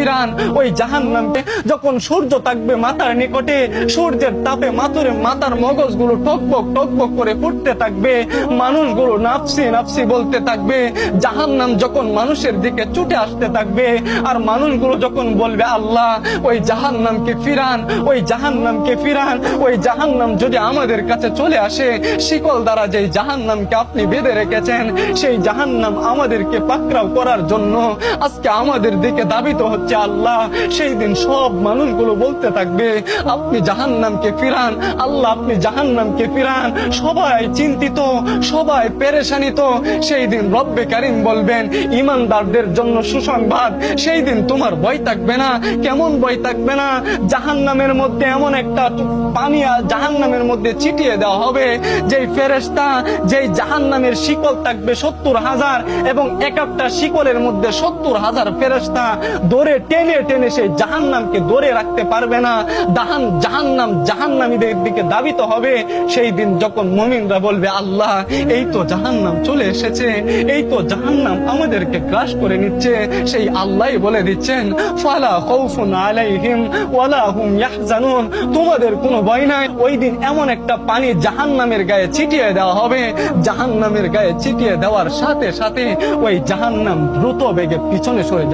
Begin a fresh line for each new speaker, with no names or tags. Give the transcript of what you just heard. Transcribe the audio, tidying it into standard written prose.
ফিরান। ওই জাহান্নামকে যখন সূর্য থাকবে মাথার নিকটে, সূর্যের তাপে মাথার মগজগুলো টকবক করে ফুটতে থাকবে, মানুষগুলো নাফসি নাফসি বলতে থাকবে। জাহান্নাম যখন মানুষের দিকে ছুটে আসতে থাকবে, আর মানুষগুলো যখন বলবে আল্লাহ ওই জাহান্নামকে ফিরান, ওই জাহান্নামকে ফিরান। ওই জাহান্নাম যদি আমাদের কাছে চলে আসে, শিকল দ্বারা যেই জাহান্নামকে আপনি বেঁধে রেখেছেন, সেই জাহান্নাম আমাদেরকে পাকড়াও করার জন্য আজকে আমাদের দিকে ধাবিত হচ্ছে আল্লাহ। সেই দিন সব মানুষগুলো বলতে থাকবে আপনি জাহান্নামকে ফিরান, আল্লাহ আপনি জাহান্নামকে ফিরান। সবাই চিন্তিত, সবাই পেরেশানিত। সেই দিন রব্বে কারীম বলবেন ঈমানদারদের জন্য সুসংবাদ, সেই দিন তোমার ভয় থাকবে না। কেমন ভয় থাকবে না? জাহান্নামের মধ্যে এমন একটা পানি জাহান্নামের মধ্যে ছিটিয়ে দেওয়া হবে, যেই ফেরেশতা, যেই জাহান্নামের শিকল থাকবে 70,000, এবং এক একটা শিকলের মধ্যে 70,000 ফেরেশতা ধরে টেনে টেনে সেই জাহান্নামকে ধরে রাখতে পারবে না। জাহান্নামীদের দিকে ধাবিত হবে। সেই দিন যখন মুমিনরা বলবে আল্লাহ এই তো জাহান্নাম চলে এসেছে, এই তো জাহান্নাম আমাদেরকে গ্রাস করে নিচ্ছে, সেই আল্লাহই বলে দিচ্ছেন ফালা খাউফুন আলাইহিম ওয়ালা হুম ইয়াহজানুন, তোমাদের কোনো ভয় নাই। ওই দিন এমন একটা পানি জাহান্নামের গায়ে ছিটিয়ে দেওয়া হবে, জাহান্নামের গায়ে ছিটিয়ে দেওয়ার সাথে সাথে ওই জাহান্নাম দ্রুত বেগে পিছনে সরে